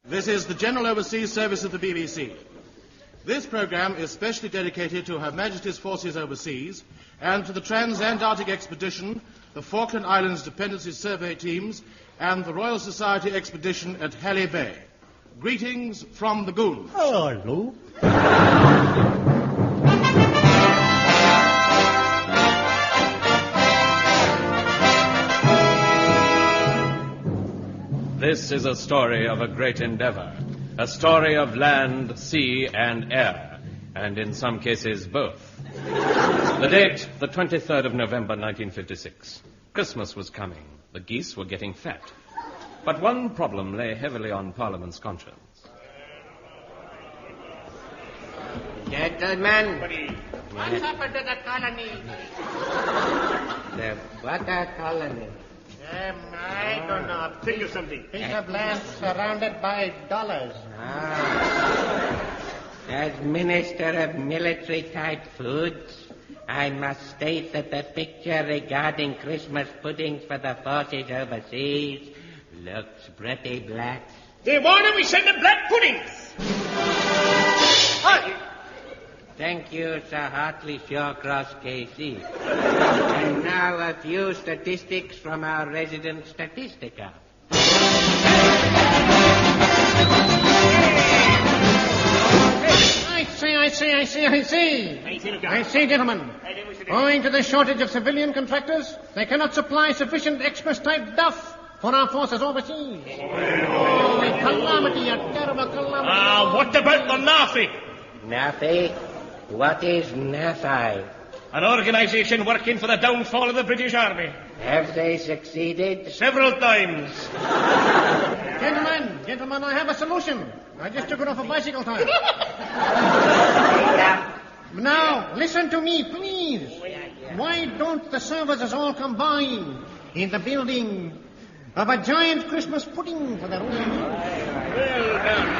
This is the General Overseas Service of the BBC. This programme is specially dedicated to Her Majesty's forces overseas and to the Trans-Antarctic Expedition, the Falkland Islands Dependency Survey Teams, and the Royal Society Expedition at Halley Bay. Greetings from the Goon. Hello. This is a story of a great endeavor, a story of land, sea, and air, and in some cases both. The date, the 23rd of November, 1956. Christmas was coming. The geese were getting fat. But one problem lay heavily on Parliament's conscience. Gentlemen, What's happened to the colony? the butter colony. I don't know. Think of something. Piece of land surrounded by dollars. As Minister of Military-type Foods, I must state that the picture regarding Christmas puddings for the forces overseas looks pretty black. They wanted we send them black puddings. Thank you, Sir Hartley Shawcross, KC. And now a few statistics from our resident statistica. I see, gentlemen. Owing to the shortage of civilian contractors, they cannot supply sufficient Xmas-type Duff for our forces overseas. Oh, a calamity, a terrible calamity. What about the NAFI? NAFI? What is NAFI? An organization working for the downfall of the British Army. Have they succeeded? Several times. Gentlemen, I have a solution. I just took it off a bicycle tire. Now, listen to me, please. Why don't the services all combine in the building of a giant Christmas pudding for the ruling? Well done.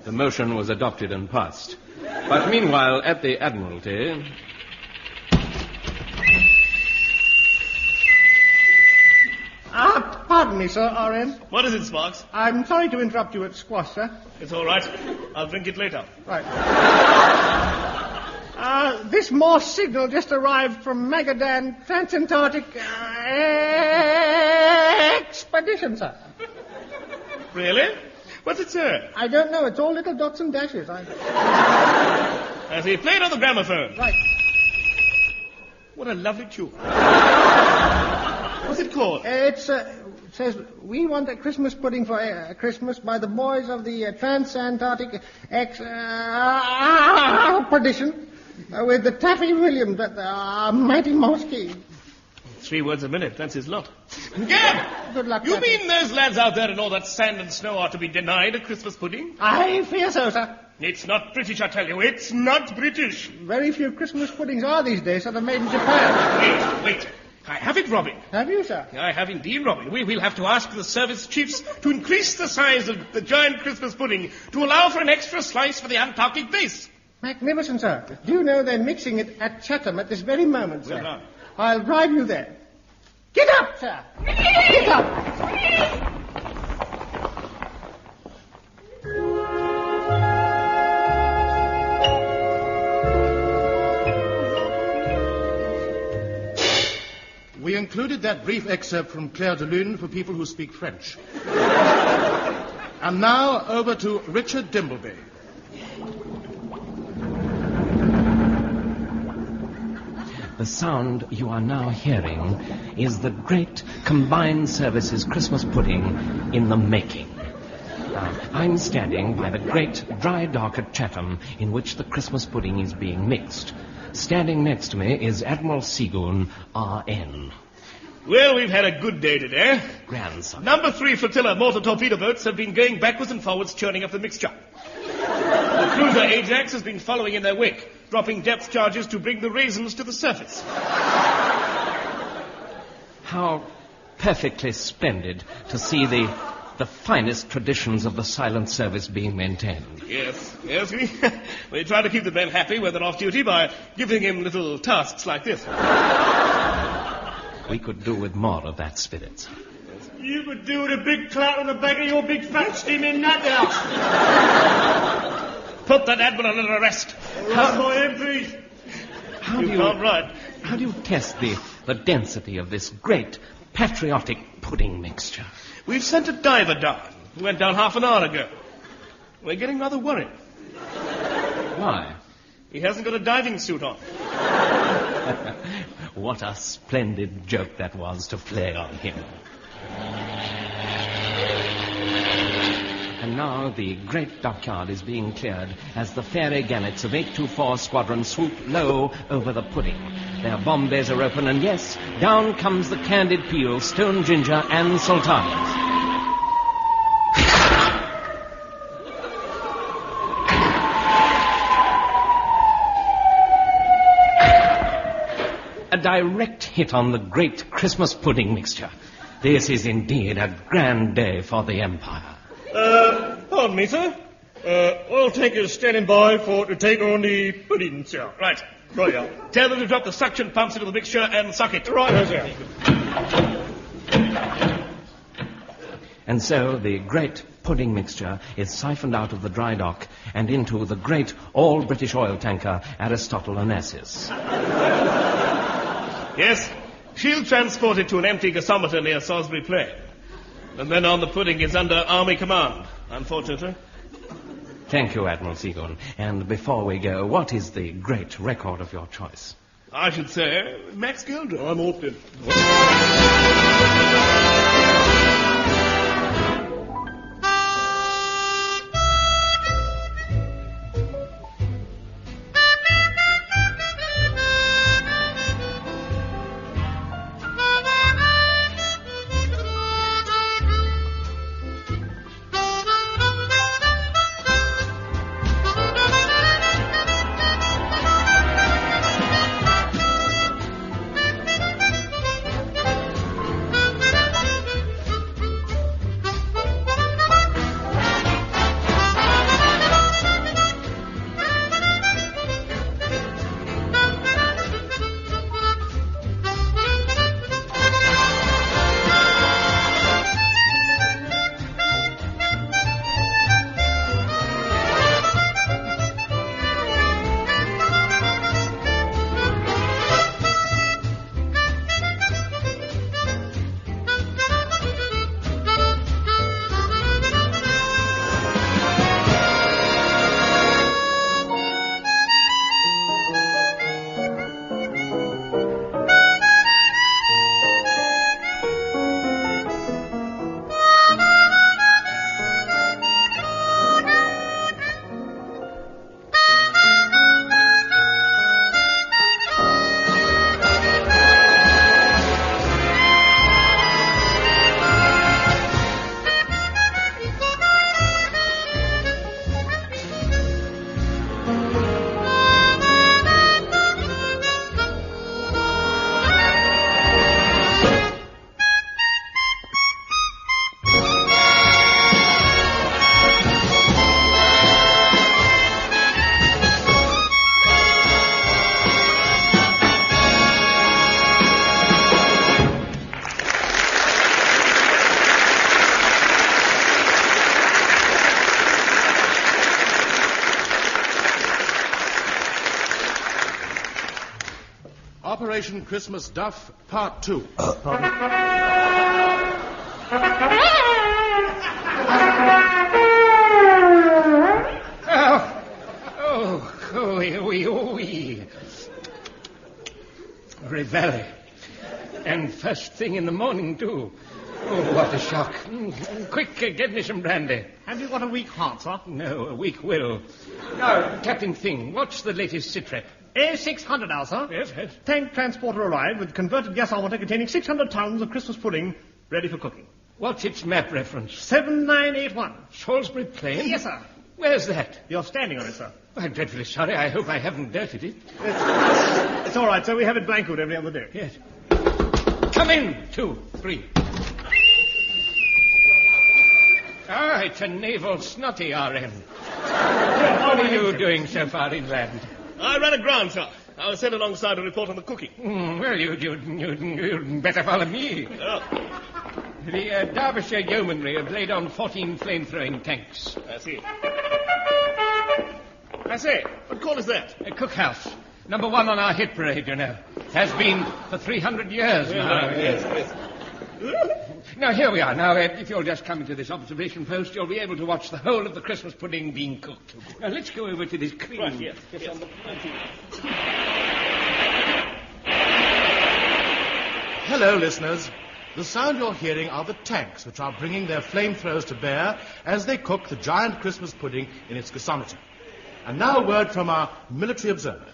The motion was adopted and passed. But meanwhile, at the Admiralty... Pardon me, sir, R.M. What is it, Sparks? I'm sorry to interrupt you at squash, sir. It's all right. I'll drink it later. Right. This Morse signal just arrived from Magadan Transantarctic Expedition, sir. Really? What's it say? I don't know. It's all little dots and dashes. As he played on the gramophone. Right. What a lovely tune. What's it called? It says, we want a Christmas pudding for Christmas by the boys of the Transantarctic Expedition with the Taffy Williams, that mighty mouse key. 3 words a minute. That's his lot. Gab! Good luck, You Taffy. mean those lads out there in all that sand and snow are to be denied a Christmas pudding? I fear so, sir. It's not British, I tell you. It's not British. Very few Christmas puddings are these days, so they're made in Japan. Wait. I have it, Robin. Have you, sir? I have indeed, Robin. We'll have to ask the service chiefs to increase the size of the giant Christmas pudding to allow for an extra slice for the Antarctic base. Magnificent, sir. Do you know they're mixing it at Chatham at this very moment, sir? Well done. I'll drive you there. Get up, sir! Get up! We included that brief excerpt from Claire de Lune for people who speak French. And now over to Richard Dimbleby. The sound you are now hearing is the great Combined Services Christmas pudding in the making. I'm standing by the great dry dock at Chatham in which the Christmas pudding is being mixed. Standing next to me is Admiral Seagoon, R.N. Well, we've had a good day today. Grandson. Number 3 flotilla mortar torpedo boats have been going backwards and forwards, churning up the mixture. The cruiser Ajax has been following in their wake, dropping depth charges to bring the raisins to the surface. How perfectly splendid to see the the finest traditions of the silent service being maintained. Yes, we try to keep the men happy when they're off duty by giving him little tasks like this. We could do with more of that spirit. You could do with a big clout on the back of your big fat steaming nut out. Put that admiral under arrest. Right, my MPs. How do you test the density of this great patriotic pudding mixture? We've sent a diver down. He went down half an hour ago. We're getting rather worried. Why? He hasn't got a diving suit on. What a splendid joke that was to play on him. And now the great dockyard is being cleared as the fairy gannets of 824 Squadron swoop low over the pudding. Their bomb bays are open, and yes, down comes the candied peel, stone ginger, and sultanas. A direct hit on the great Christmas pudding mixture. This is indeed a grand day for the Empire. Pardon me, sir. Oil tankers standing by to take on the pudding, sir. Right. Right, yeah. Tell them to drop the suction pumps into the mixture and suck it. Right, sir. And so the great pudding mixture is siphoned out of the dry dock and into the great all-British oil tanker Aristotle Onassis. Yes, she'll transport it to an empty gasometer near Salisbury Plain. And then on the pudding is under Army command, unfortunately. Thank you, Admiral Seagoon. And before we go, what is the great record of your choice? I should say Max Gilder. I'm off then. Operation Christmas Duff, Part 2. Reveille. And first thing in the morning, too. Oh, what a shock. Quick, get me some brandy. Have you got a weak heart, sir? No, a weak will. Now, Captain Thing, what's the latest sitrep? A600 now, sir. Yes. Tank transporter arrived with converted gasometer containing 600 tons of Christmas pudding ready for cooking. What's its map reference? 7981. Salisbury Plain? Yes, sir. Where's that? You're standing on it, sir. I'm dreadfully sorry. I hope I haven't dirtied it. It's all right, sir. We have it blanketed every other day. Yes. Come in. 2, 3. Ah, it's a naval snotty, RM. What are you doing so far inland? I ran aground, sir. I was sent alongside to report on the cooking. Well, you'd better follow me. Oh, The Derbyshire Yeomanry have laid on 14 flame-throwing tanks. I see. I say, what call is that? A cookhouse. Number 1 on our hit parade, you know. Has been for 300 years now. Yes. Now, here we are. Now, if you'll just come into this observation post, you'll be able to watch the whole of the Christmas pudding being cooked. Now, let's go over to this cream. Right, yes. Hello, listeners. The sound you're hearing are the tanks which are bringing their flamethrowers to bear as they cook the giant Christmas pudding in its gasometer. And now a word from our military observer.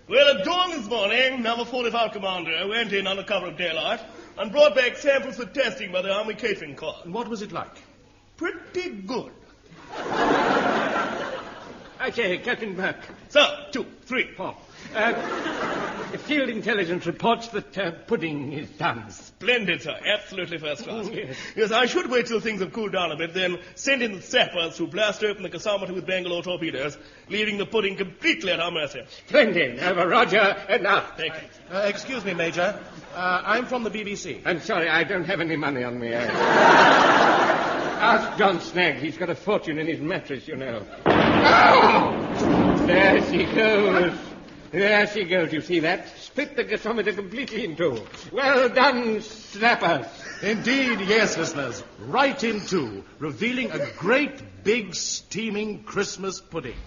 Well, at dawn this morning, number 45 commander went in under cover of daylight and brought back samples for testing by the Army Catering Corps. And what was it like? Pretty good. I say, Captain Burke. So, 2, 3, 4. Field intelligence reports that pudding is done. Splendid, sir. Absolutely first class. Yes. Yes, I should wait till things have cooled down a bit, then send in the sappers to blast open the gasometer with Bangalore torpedoes, leaving the pudding completely at our mercy. Splendid. Roger, now. Thank you. Excuse me, Major. I'm from the BBC. I'm sorry, I don't have any money on me. Ask John Snagg. He's got a fortune in his mattress, you know. Oh! There she goes. There she goes, you see that? Split the gasometer completely in two. Well done, snappers. Indeed, yes, listeners. Right in two, revealing a great, big, steaming Christmas pudding.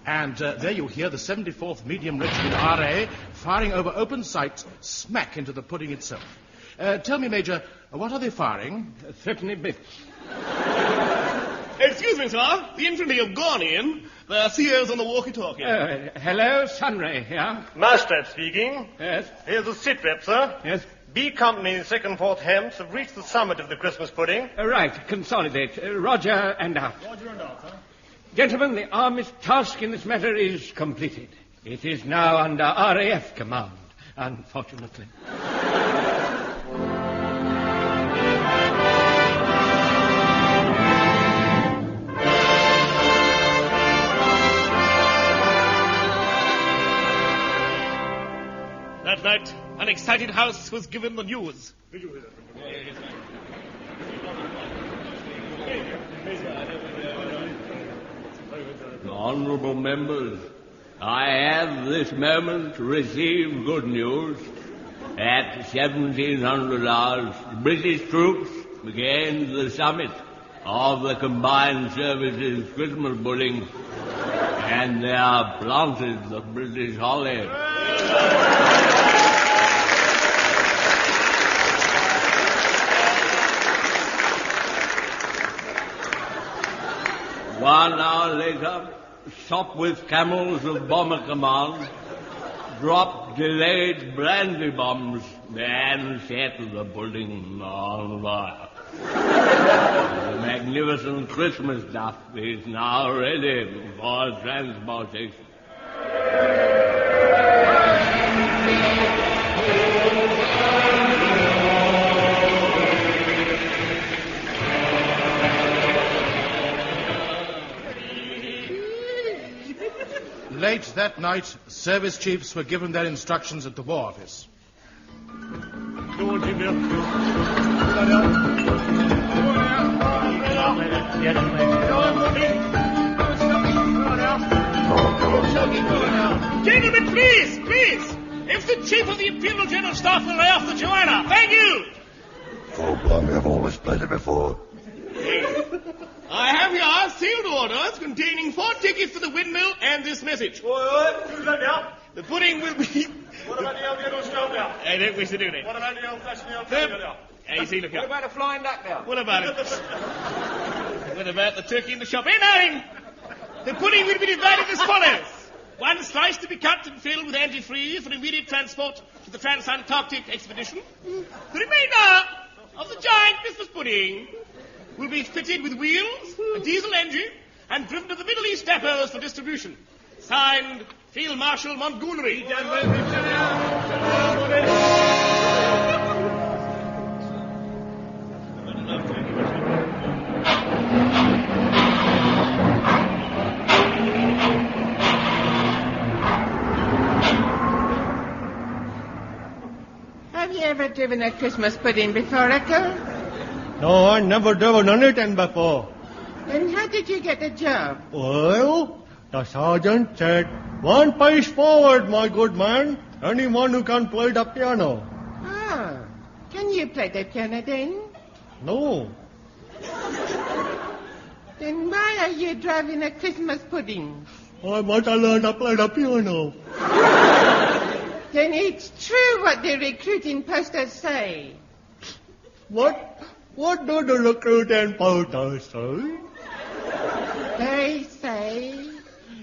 And there you hear the 74th Medium Regiment RA firing over open sights smack into the pudding itself. Tell me, Major, what are they firing? Threepenny bits. Excuse me, sir. The infantry have gone in. There are COs on the walkie-talkie. Hello, Sunray here. Master speaking. Yes. Here's the sit rep, sir. Yes. B Company, 2nd 4th Hemps, have reached the summit of the Christmas pudding. Right, consolidate. Roger and out. Roger and out, sir. Gentlemen, the Army's task in this matter is completed. It is now under RAF command, unfortunately. That night, an excited house was given the news. Honourable members, I have this moment received good news. At 1700 hours, British troops began the summit of the Combined Services Christmas pudding, and they are planted the British holly. One hour later, Sopwith camels of Bomber Command dropped delayed brandy bombs and set the pudding on fire. The magnificent Christmas Duff is now ready for transportation. Late that night, service chiefs were given their instructions at the War Office. Go on, Jim. Gentlemen, please! If the Chief of the Imperial General Staff will lay off the Joanna, thank you! Oh, blimey, I've always played it before. I have here sealed orders containing 4 tickets to the windmill and this message. Who's that now? The pudding will be... What about the old yellow stove now? I don't wish to do that. What about the old-fashioned old turkey now? Hey, see, look here. What about a flying duck now? What about it? What about the turkey in the shop? Hey, nothing! The pudding will be divided as follows. 1 slice to be cut and filled with antifreeze for immediate transport to the Trans-Antarctic expedition. The remainder of the giant Christmas pudding will be fitted with wheels, a diesel engine, and driven to the Middle East depots for distribution. Signed, Field Marshal Montgomery. ever driven a Christmas pudding before, Echo? No, I never driven anything before. Then how did you get the job? Well, the sergeant said, 1 pace forward, my good man. Anyone who can play the piano. Oh, can you play the piano then? No. Then why are you driving a Christmas pudding? I must learn to play the piano. Then it's true what the recruiting posters say. What do the recruiting posters say? They say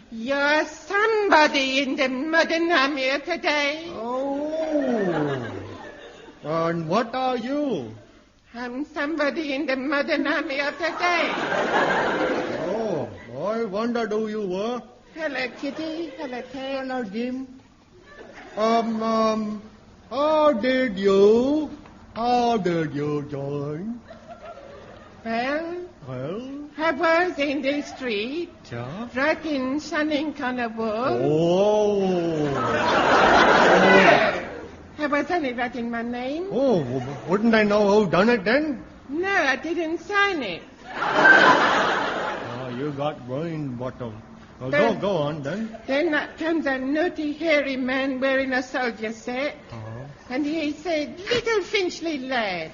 you're somebody in the modern army of today. Oh. And what are you? I'm somebody in the modern army of today. Oh, I wondered who you were. Hello, Kitty. Hello, Ted. Hello, Jim. How did you join? Well, I was in the street, Yeah? rocking Sunning Carnival. Oh. I was only writing my name. Oh, wouldn't I know who done it then? No, I didn't sign it. Oh, you got brain bottom. Well, go on then. Then comes a naughty, hairy man wearing a soldier set. And he said, "Little Finchley lad,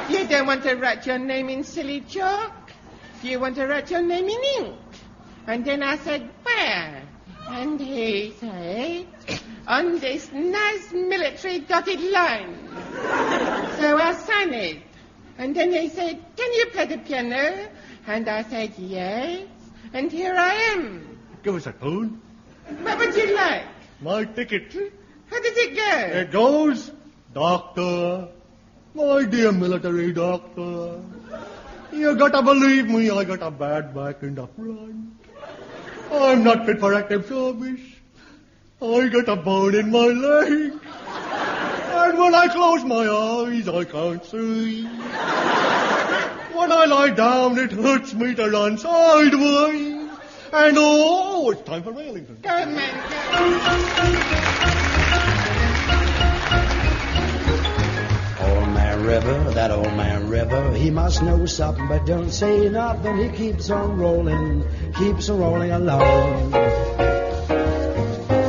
you don't want to write your name in silly chalk. You want to write your name in ink." And then I said, "Where?" And he said, "On this nice military dotted line." So I signed it. And then he said, "Can you play the piano?" And I said, "Yes." And here I am. Give us a tune. What would you like? My ticket. How does it go? It goes, Doctor, my dear military doctor, you gotta believe me, I got a bad back in the front. I'm not fit for active service. I got a bone in my leg. And when I close my eyes, I can't see. When I lie down, it hurts me to run sideways. And oh, it's time for Wellington. Go, man, go. Old Man River, that old man River, he must know something, but don't say nothing. He keeps on rolling along.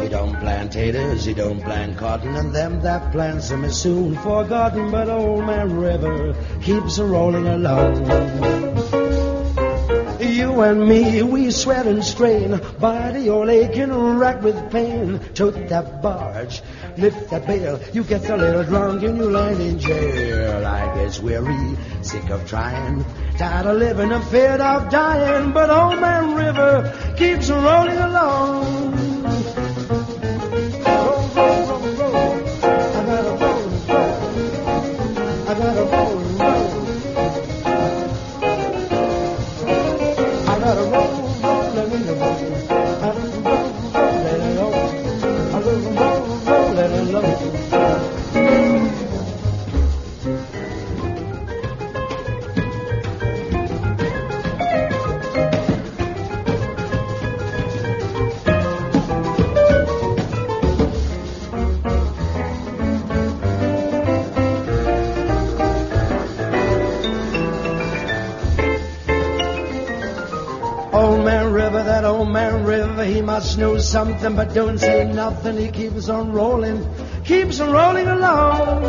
He don't plant taters, he don't plant cotton, and them that plants them is soon forgotten. But old man River keeps on rolling along. You and me, we sweat and strain, body all aching, racked with pain. Tote that barge, lift that bale, you get a little drunk and you land in jail. I guess weary, sick of trying, tired of living, afraid of dying. But old man River keeps rolling along. Roll, roll, roll, roll. I gotta roll, roll. I gotta roll, roll. I gotta roll, roll, let it roll. I gotta roll, roll, let it roll. I gotta roll, roll, let it roll. Old man River, that old man River, he must know something, but don't say nothing. He keeps on rolling along.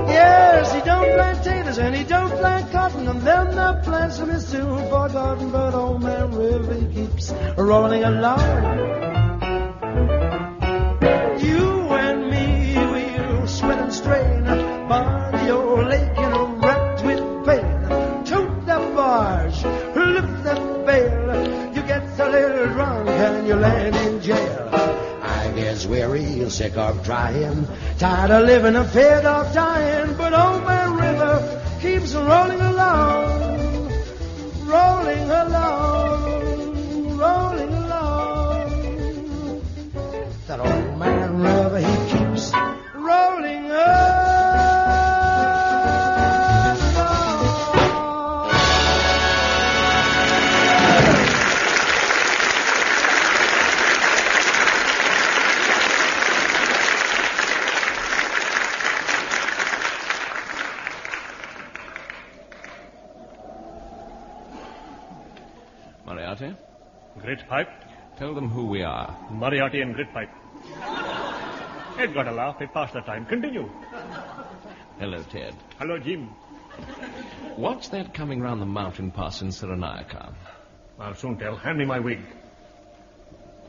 Yes, he don't plant taters and he don't plant cotton, and them that plants them is soon forgotten. But old man River, he keeps rolling along. You and me, we'll sweat and strain, body all aching, wrapped with pain. Tote that barge, lift that bale, you get a little drunk and you land in jail. I guess weary, sick of trying, tired of living, afraid of dying. But old man River keeps rolling along, rolling along, rolling along. That old man River, he keeps rolling along. Moriarty. Grit pipe. Tell them who we are. Moriarty and grit pipe. It got a laugh. It passed the time. Continue. Hello, Ted. Hello, Jim. What's that coming round the mountain pass in Cyrenaica? I'll soon tell. Hand me my wig.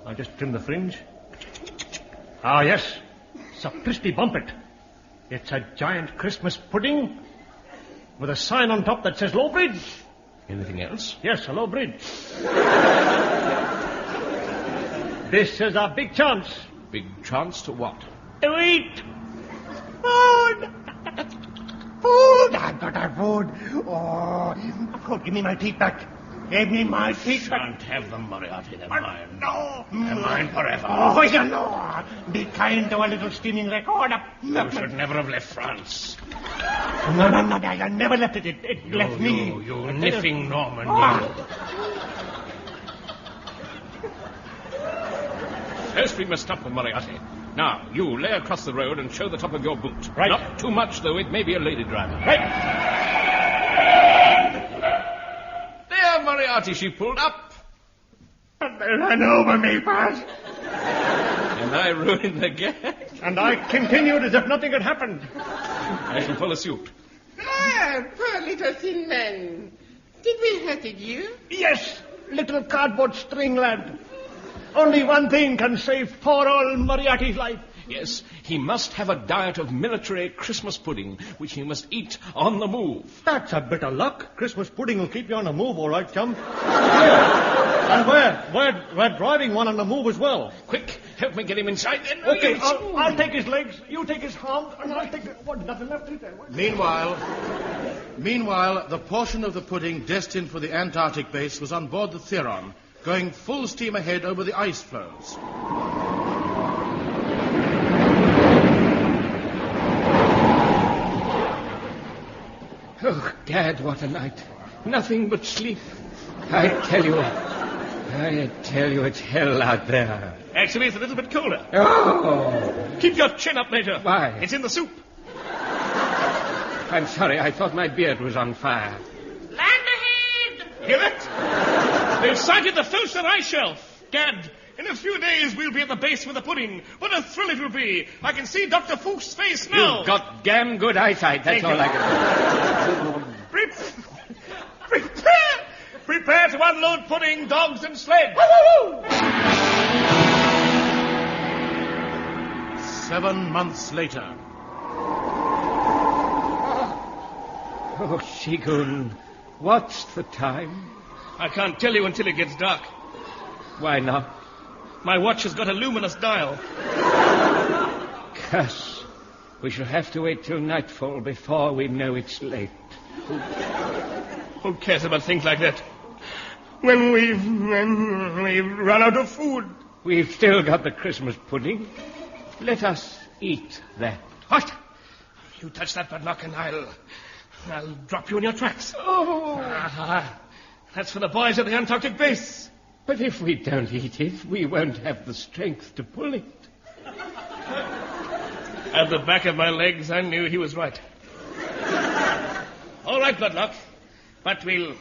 I'll just trim the fringe. Ah, yes. Sapristi bumpet. It's a giant Christmas pudding with a sign on top that says low bridge. Anything else? Yes, a low bridge. This is our big chance. Big chance to what? To eat. Food. Food. I've got our food. Oh, give me my teeth back. Give me my teeth back. Shan't have them, Moriarty. They're mine. No. They're mine forever. Oh, you know. Be kind to a little steaming recorder. You should never have left France. No. I never left it. It left me. You niffing Norman. First we must stop the Moriarty. Now, you lay across the road and show the top of your boot. Right. Not too much, though. It may be a lady driver. Right. There, Moriarty, she pulled up. And they ran over me, Buzz. And I ruined the gag. And I continued as if nothing had happened. I shall follow suit. Ah, poor little thin man. Did we hurt you? Yes, little cardboard string lad. Only one thing can save poor old Moriarty's life. Yes, he must have a diet of military Christmas pudding, which he must eat on the move. That's a bit of luck. Christmas pudding will keep you on the move, all right, chum. And we're driving one on the move as well. Quick, help me get him inside then. Okay, I'll take his legs, you take his arms, and I'll take the... What, nothing left, is there? Meanwhile, the portion of the pudding destined for the Antarctic base was on board the Theron, going full steam ahead over the ice floes. Oh, Gad, what a night. Nothing but sleep. I tell you, it's hell out there. Actually, it's a little bit colder. Oh! Keep your chin up, Major. Why? It's in the soup. I'm sorry, I thought my beard was on fire. Land ahead! Hear it? They've sighted the Filcher ice shelf. Gad, in a few days we'll be at the base with the pudding. What a thrill it will be. I can see Dr. Fuchs's face now. You've got damn good eyesight, that's all I can Prepare to unload pudding, dogs and sled. 7 months later. Oh, Goon, what's the time? I can't tell you until it gets dark. Why not? My watch has got a luminous dial. Curse. We shall have to wait till nightfall before we know it's late. Who cares about things like that? When we've run out of food. We've still got the Christmas pudding. Let us eat that. What? You touch that padlock and I'll drop you in your tracks. Oh! That's for the boys at the Antarctic base. But if we don't eat it, we won't have the strength to pull it. At the back of my legs, I knew he was right. All right, Padlock. But we'll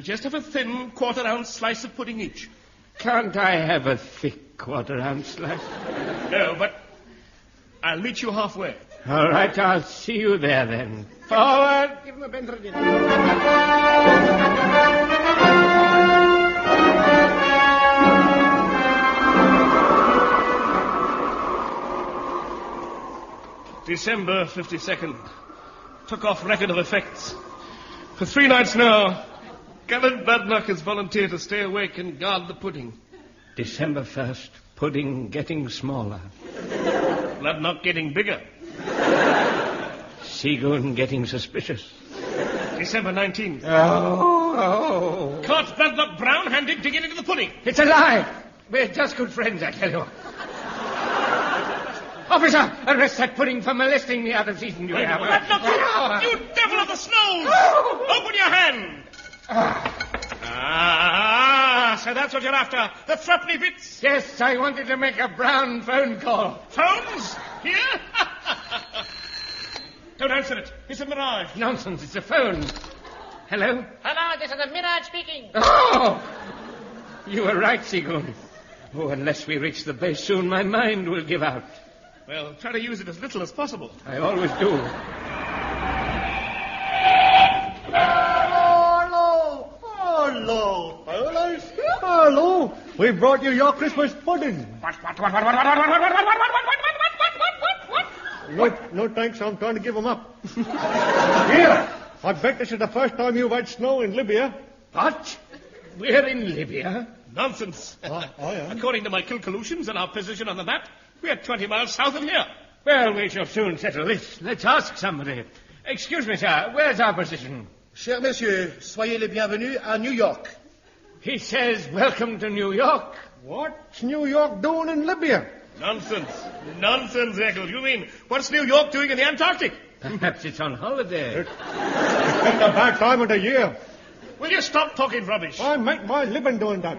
just have a thin quarter-ounce slice of pudding each. Can't I have a thick quarter-ounce slice? No, but I'll meet you halfway. All right, I'll see you there then. Forward! Give him a Benjamin. December 52nd. Took off record of effects. For 3 nights now, Gallant Badnock has volunteered to stay awake and guard the pudding. December 1st, pudding getting smaller. Badnock getting bigger. Goon getting suspicious. December 19th. Oh. Caught Badnock brown-handed digging into the pudding. It's a lie. We're just good friends, I tell you. Officer, arrest that pudding for molesting me out of season. You have. You devil of the snows! Open your hand! So that's what you're after. The threepenny bits. Yes, I wanted to make a brown phone call. Phones? Here? Don't answer it. It's a mirage. Nonsense, it's a phone. Hello? Hello, this is the Mirage speaking. Oh! You were right, Seagoon. Oh, unless we reach the base soon, my mind will give out. Well, try to use it as little as possible. I always do. Hello, fellas. Hello. We brought you your Christmas pudding. What? No, thanks. I'm trying to give them up. Here. I bet this is the first time you've had snow in Libya. What? We're in Libya? Nonsense. I am. According to my calculations and our position on the map, we're 20 miles south of here. Well, we shall soon settle this. Let's ask somebody. Excuse me, sir. Where's our position? Chers messieurs, soyez les bienvenus à New York. He says, welcome to New York. What's New York doing in Libya? Nonsense, Eccles. You mean, what's New York doing in the Antarctic? Perhaps it's on holiday. It's a bad time of the year. Will you stop talking rubbish? I make my living doing that.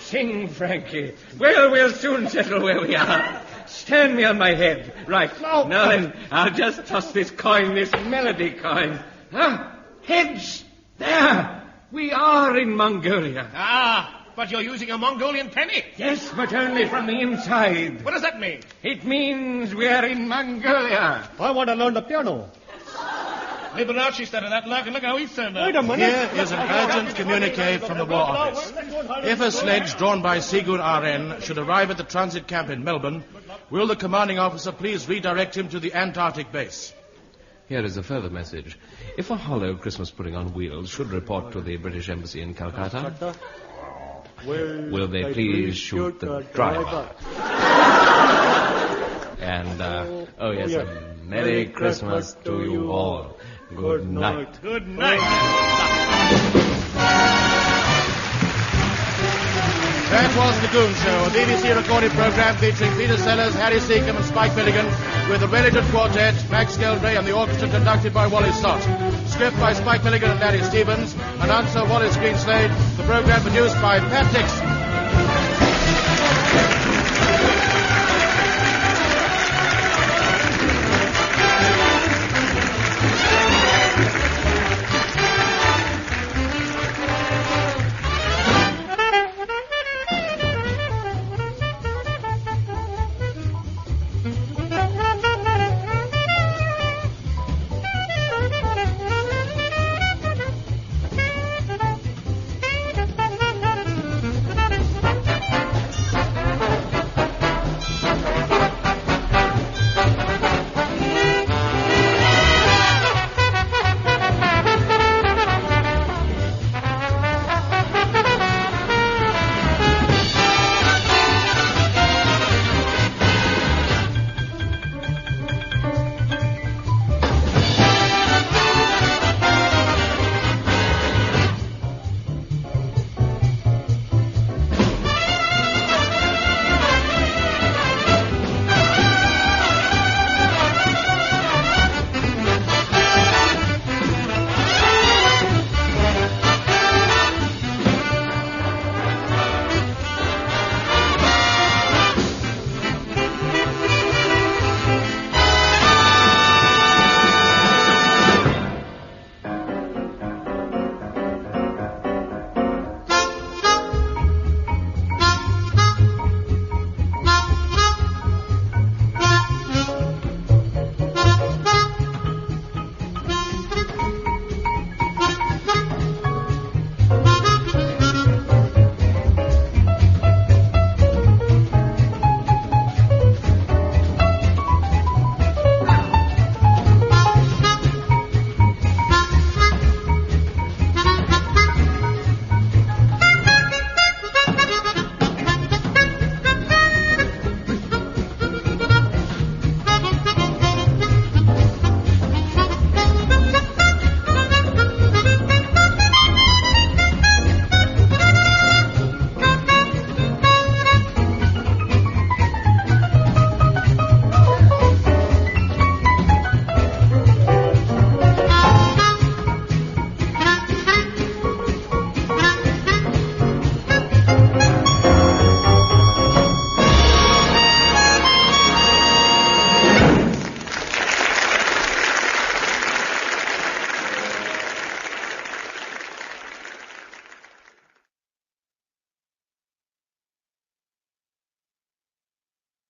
Sing, Frankie. Well, we'll soon settle where we are. Stand me on my head. Right. No. Now then, I'll just toss this coin, this melody coin. Heads! There! We are in Mongolia. But you're using a Mongolian penny. Yes, but only from the inside. What does that mean? It means we're in Mongolia. I want to learn the piano. Liberace started that luck, and look how he's turned out. Wait a minute. Here is an urgent communique from the War Office. If a sledge drawn by Seagoon RN should arrive at the transit camp in Melbourne, will the commanding officer please redirect him to the Antarctic base? Here is a further message. If a hollow Christmas pudding on wheels should report to the British Embassy in Calcutta, will they please shoot the driver? And, yes, a Merry Christmas to you all. Good night. Good night. That was The Goon Show, a BBC recorded program featuring Peter Sellers, Harry Seacombe and Spike Milligan, with the Wellington Quartet, Max Geldray and the orchestra conducted by Wally Stott. Script by Spike Milligan and Larry Stevens. Announcer Wallace Greenslade. The program produced by Pat Dixon.